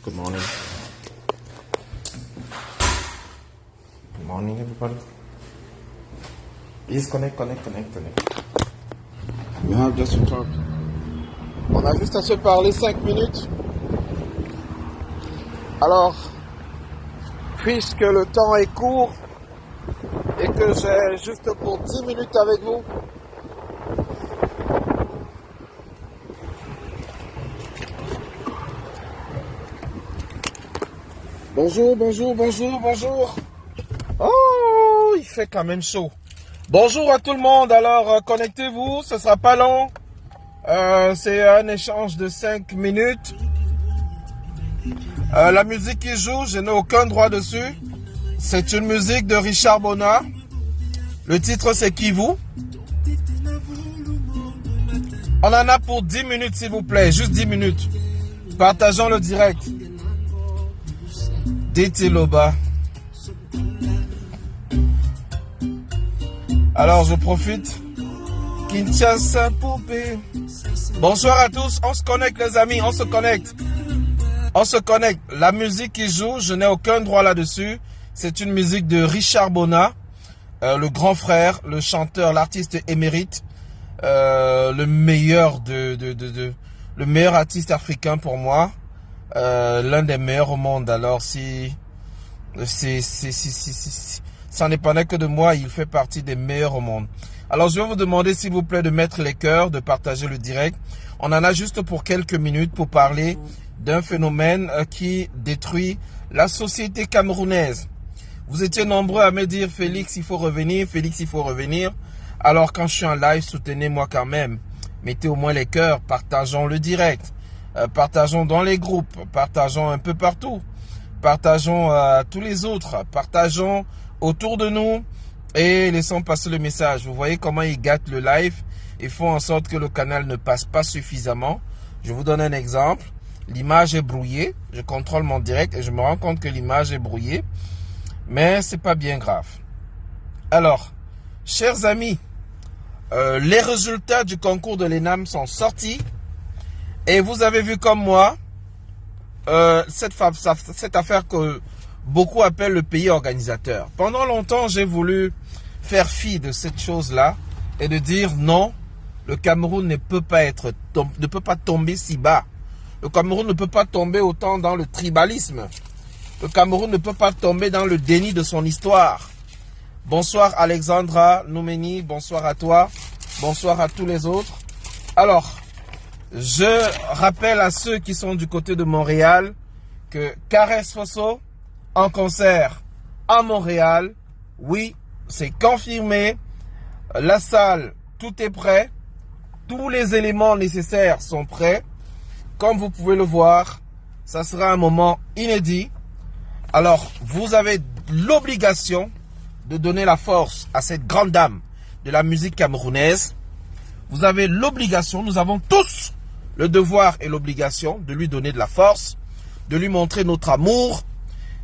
Good morning. Good morning, everybody. Please connect. We have just to talk. On a juste à se parler 5 minutes. Alors, puisque le temps est court et que j'ai juste pour 10 minutes avec vous, Bonjour. Oh, il fait quand même chaud. Bonjour à tout le monde. Alors, connectez-vous, ce sera pas long. C'est un échange de 5 minutes. La musique qui joue, je n'ai aucun droit dessus. C'est une musique de Richard Bona. Le titre, c'est Kivu. On en a pour 10 minutes, s'il vous plaît. Juste 10 minutes. Partageons le direct. Détiloba. Alors je profite. Kinshasa poupée. Bonsoir à tous. On se connecte les amis. On se connecte. La musique qui joue, je n'ai aucun droit là-dessus. C'est une musique de Richard Bona, le grand frère, le chanteur, l'artiste émérite, le meilleur le meilleur artiste africain pour moi. L'un des meilleurs au monde. Alors si ça n'épendait que de moi, il fait partie des meilleurs au monde. Alors je vais vous demander s'il vous plaît de mettre les cœurs, de partager le direct. On en a juste pour quelques minutes pour parler d'un phénomène qui détruit la société camerounaise. Vous étiez nombreux à me dire Félix il faut revenir. Alors quand je suis en live, soutenez-moi quand même. Mettez au moins les cœurs, partageons le direct. Partageons dans les groupes, partageons un peu partout, partageons à tous les autres, partageons autour de nous et laissons passer le message. Vous voyez comment ils gâtent le live, ils font en sorte que le canal ne passe pas suffisamment. Je vous donne un exemple, l'image est brouillée, je contrôle mon direct et je me rends compte que l'image est brouillée, mais c'est pas bien grave. Alors, chers amis, les résultats du concours de l'ENAM sont sortis. Et vous avez vu comme moi, cette affaire que beaucoup appellent le pays organisateur. Pendant longtemps, j'ai voulu faire fi de cette chose-là et de dire non, le Cameroun ne peut pas tomber si bas. Le Cameroun ne peut pas tomber autant dans le tribalisme. Le Cameroun ne peut pas tomber dans le déni de son histoire. Bonsoir Alexandra Noumeni, bonsoir à toi, bonsoir à tous les autres. Alors, je rappelle à ceux qui sont du côté de Montréal que Caresse Fosso en concert à Montréal, oui, c'est confirmé. La salle, tout est prêt. Tous les éléments nécessaires sont prêts. Comme vous pouvez le voir, ça sera un moment inédit. Alors, vous avez l'obligation de donner la force à cette grande dame de la musique camerounaise. Vous avez l'obligation, nous avons tous le devoir et l'obligation de lui donner de la force, de lui montrer notre amour,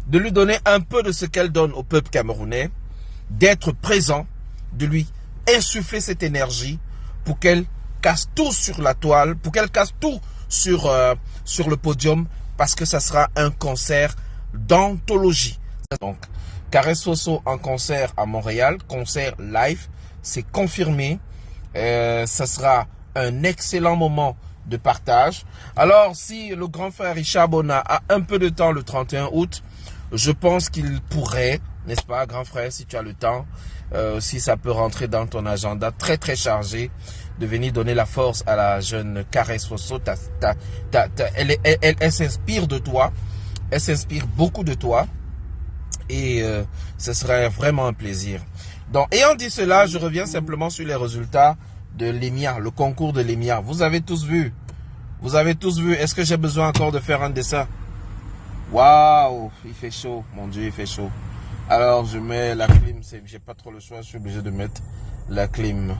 de lui donner un peu de ce qu'elle donne au peuple camerounais, d'être présent, de lui insuffler cette énergie pour qu'elle casse tout sur la toile, pour qu'elle casse tout sur le podium, parce que ça sera un concert d'anthologie. Donc, Caresse Fosso en concert à Montréal, concert live, c'est confirmé. Ça sera un excellent moment de partage. Alors, si le grand frère Richard Bona a un peu de temps le 31 août, je pense qu'il pourrait, n'est-ce pas, grand frère, si tu as le temps, si ça peut rentrer dans ton agenda très très chargé, de venir donner la force à la jeune Caresse Fosso. Elle s'inspire de toi, elle s'inspire beaucoup de toi, et ce serait vraiment un plaisir. Donc, ayant dit cela, je reviens simplement sur les résultats de l'EMIA, le concours de l'EMIA. Vous avez tous vu. Est-ce que j'ai besoin encore de faire un dessin? Waouh, il fait chaud. Mon Dieu, il fait chaud. Alors, je mets la clim. J'ai pas trop le choix. Je suis obligé de mettre la clim.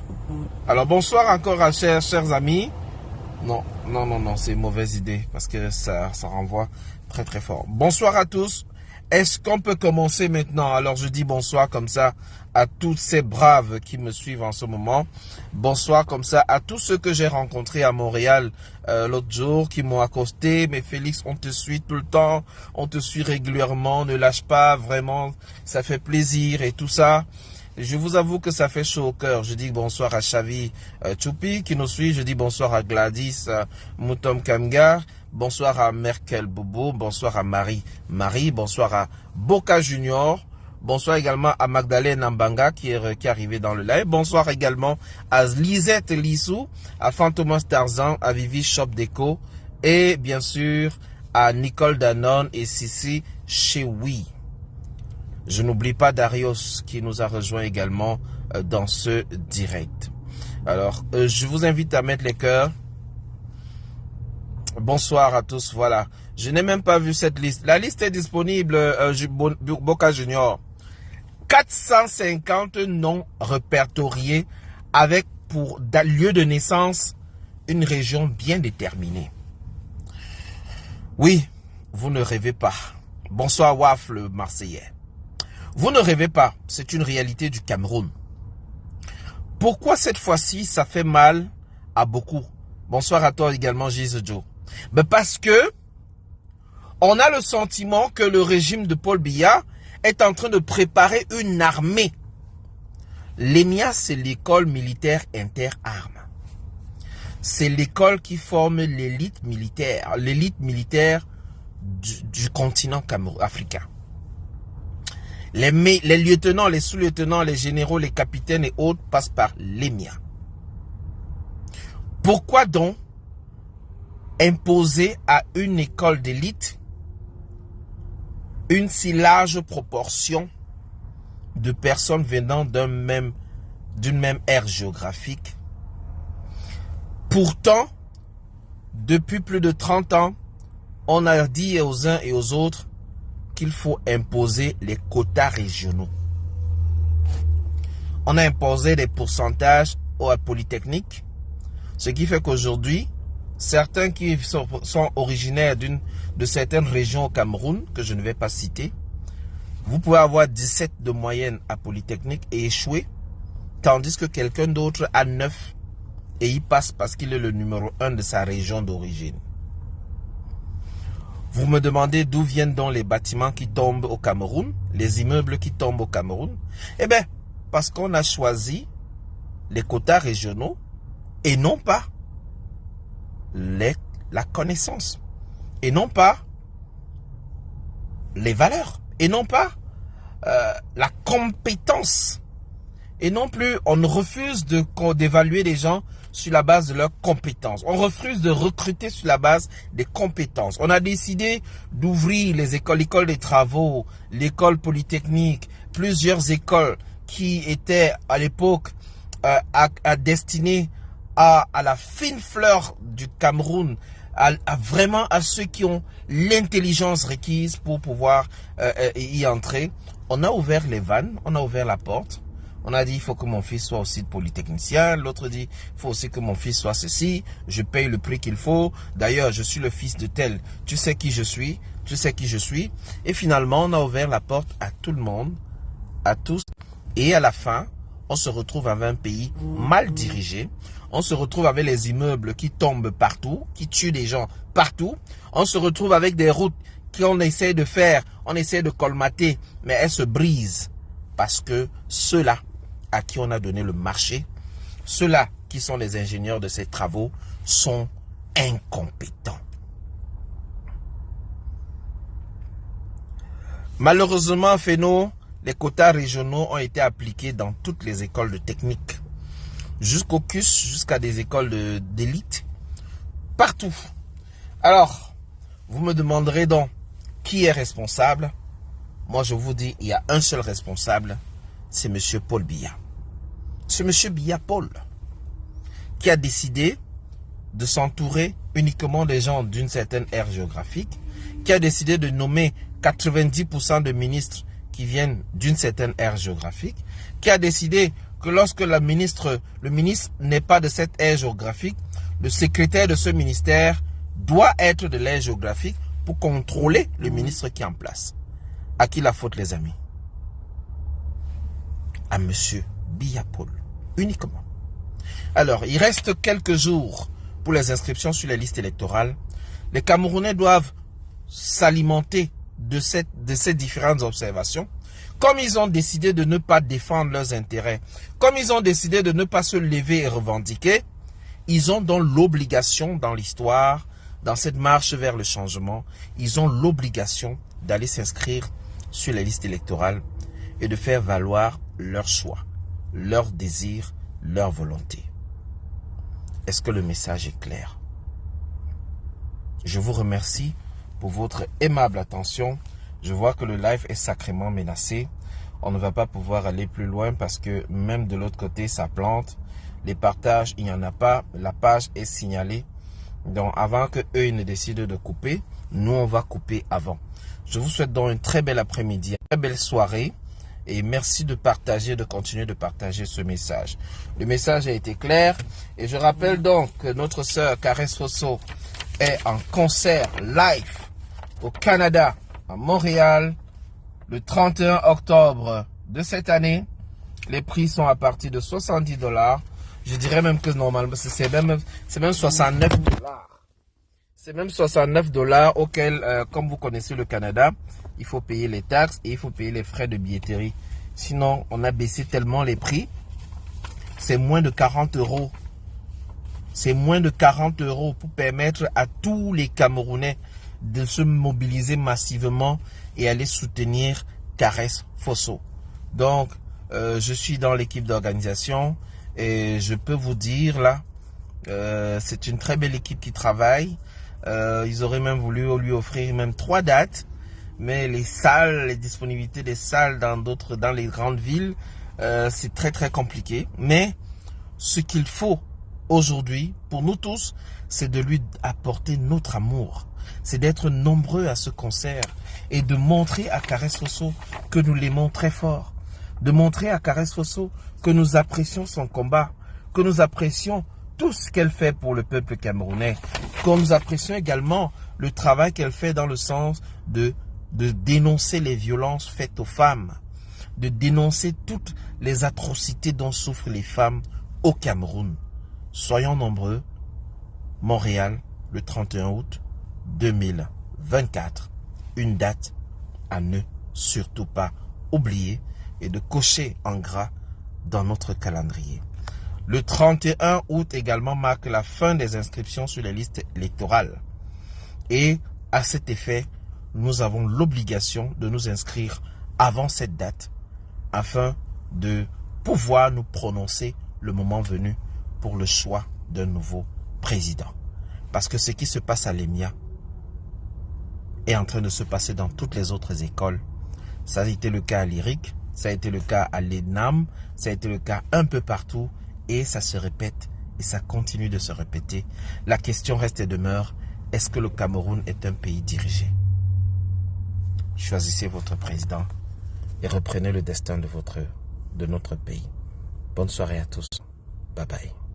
Alors, bonsoir encore à chers amis. Non, c'est une mauvaise idée parce que ça renvoie très très fort. Bonsoir à tous. Est-ce qu'on peut commencer maintenant? Alors je dis bonsoir comme ça à tous ces braves qui me suivent en ce moment. Bonsoir comme ça à tous ceux que j'ai rencontrés à Montréal l'autre jour, qui m'ont accosté. Mais Félix, on te suit tout le temps, on te suit régulièrement, ne lâche pas, vraiment, ça fait plaisir et tout ça. Je vous avoue que ça fait chaud au cœur. Je dis bonsoir à Chavi Choupi qui nous suit. Je dis bonsoir à Gladys Moutom Kamgar. Bonsoir à Merkel Bobo. Bonsoir à Marie. Bonsoir à Boca Junior. Bonsoir également à Magdalene Ambanga qui est arrivée dans le live. Bonsoir également à Lisette Lissou, à Fantomas Tarzan, à Vivi Shop Déco et bien sûr à Nicole Danon et Sissi Chewi. Je n'oublie pas Darius qui nous a rejoint également dans ce direct. Alors, je vous invite à mettre les cœurs. Bonsoir à tous, voilà. Je n'ai même pas vu cette liste. La liste est disponible, Boca Junior. 450 noms répertoriés avec pour lieu de naissance une région bien déterminée. Oui, vous ne rêvez pas. Bonsoir Waf le Marseillais. Vous ne rêvez pas, c'est une réalité du Cameroun. Pourquoi cette fois-ci ça fait mal à beaucoup? Bonsoir à toi également Giz Joe. Mais parce que on a le sentiment que le régime de Paul Biya est en train de préparer une armée. L'EMIA, c'est l'école militaire interarmes. C'est l'école qui forme l'élite militaire du continent africain. Les lieutenants, les sous-lieutenants, les généraux, les capitaines et autres passent par l'EMIA. Pourquoi donc imposer à une école d'élite une si large proportion de personnes venant d'une même aire géographique? Pourtant, depuis plus de 30 ans, on a dit aux uns et aux autres qu'il faut imposer les quotas régionaux. On a imposé des pourcentages aux polytechniques, ce qui fait qu'aujourd'hui, certains qui sont originaires de certaines régions au Cameroun, que je ne vais pas citer, vous pouvez avoir 17 de moyenne à Polytechnique et échouer, tandis que quelqu'un d'autre a 9 et il passe parce qu'il est le numéro 1 de sa région d'origine. Vous me demandez d'où viennent donc les bâtiments qui tombent au Cameroun, les immeubles qui tombent au Cameroun? Eh bien, parce qu'on a choisi les quotas régionaux et non pas la connaissance, et non pas les valeurs, et non pas la compétence, et non plus on refuse d'évaluer les gens sur la base de leurs compétences. On refuse de recruter sur la base des compétences. On a décidé d'ouvrir les écoles, l'école des travaux, l'école polytechnique, plusieurs écoles qui étaient à l'époque destinées à la fine fleur du Cameroun, vraiment à ceux qui ont l'intelligence requise pour pouvoir y entrer. On a ouvert les vannes, on a ouvert la porte. On a dit, il faut que mon fils soit aussi polytechnicien. L'autre dit, il faut aussi que mon fils soit ceci. Je paye le prix qu'il faut. D'ailleurs, je suis le fils de tel. Tu sais qui je suis. Tu sais qui je suis. Et finalement, on a ouvert la porte à tout le monde, à tous. Et à la fin, on se retrouve avec un pays mal dirigé. On se retrouve avec les immeubles qui tombent partout, qui tuent des gens partout. On se retrouve avec des routes qu'on essaie de faire, on essaie de colmater, mais elles se brisent. Parce que ceux-là à qui on a donné le marché, ceux-là qui sont les ingénieurs de ces travaux, sont incompétents. Malheureusement, Féno, les quotas régionaux ont été appliqués dans toutes les écoles de technique, jusqu'au CUS, jusqu'à des écoles d'élite, partout. Alors, vous me demanderez donc, qui est responsable? Moi, je vous dis, il y a un seul responsable, c'est M. Paul Biya. C'est M. Biya Paul qui a décidé de s'entourer uniquement des gens d'une certaine aire géographique, qui a décidé de nommer 90% de ministres qui viennent d'une certaine aire géographique, qui a décidé que lorsque le ministre n'est pas de cette aire géographique, le secrétaire de ce ministère doit être de l'aire géographique pour contrôler le ministre qui est en place. À qui la faute, les amis? À monsieur Biya Paul, uniquement. Alors, il reste quelques jours pour les inscriptions sur les listes électorales. Les Camerounais doivent s'alimenter de ces différentes observations. Comme ils ont décidé de ne pas défendre leurs intérêts, comme ils ont décidé de ne pas se lever et revendiquer, ils ont donc l'obligation dans l'histoire, dans cette marche vers le changement, ils ont l'obligation d'aller s'inscrire sur les listes électorales et de faire valoir leur choix, leur désir, leur volonté. Est-ce que le message est clair? Je vous remercie pour votre aimable attention. Je vois que le live est sacrément menacé. On ne va pas pouvoir aller plus loin parce que même de l'autre côté, ça plante. Les partages, il n'y en a pas. La page est signalée. Donc, avant que eux ils ne décident de couper, nous, on va couper avant. Je vous souhaite donc une très belle après-midi, une très belle soirée. Et merci de partager, de continuer de partager ce message. Le message a été clair. Et je rappelle donc que notre sœur Caresse Fosso est en concert live au Canada, à Montréal, le 31 octobre de cette année. Les prix sont à partir de 70 $. Je dirais même que normalement, c'est même 69 $. C'est même 69 $ auxquels, comme vous connaissez le Canada, il faut payer les taxes et il faut payer les frais de billetterie. Sinon, on a baissé tellement les prix. C'est moins de 40 €. C'est moins de 40 € pour permettre à tous les Camerounais de se mobiliser massivement et aller soutenir Caresse Fosso. Donc, je suis dans l'équipe d'organisation et je peux vous dire là, c'est une très belle équipe qui travaille. Ils auraient même voulu lui offrir même 3 dates, mais les salles, les disponibilités des salles dans les grandes villes, c'est très compliqué. Mais ce qu'il faut aujourd'hui, pour nous tous, c'est de lui apporter notre amour. C'est d'être nombreux à ce concert et de montrer à Caresse Fosso que nous l'aimons très fort. De montrer à Caresse Fosso que nous apprécions son combat, que nous apprécions tout ce qu'elle fait pour le peuple camerounais, que nous apprécions également le travail qu'elle fait dans le sens de dénoncer les violences faites aux femmes, de dénoncer toutes les atrocités dont souffrent les femmes au Cameroun. Soyons nombreux. Montréal, le 31 août 2024. Une date à ne surtout pas oublier et de cocher en gras dans notre calendrier. Le 31 août également marque la fin des inscriptions sur les listes électorales. Et à cet effet, nous avons l'obligation de nous inscrire avant cette date afin de pouvoir nous prononcer le moment venu pour le choix d'un nouveau président. Parce que ce qui se passe à l'EMIA est en train de se passer dans toutes les autres écoles. Ça a été le cas à l'IRIC, ça a été le cas à l'ENAM, ça a été le cas un peu partout et ça se répète et ça continue de se répéter. La question reste et demeure, est-ce que le Cameroun est un pays dirigé? Choisissez votre président et reprenez le destin de notre pays. Bonne soirée à tous. Bye bye.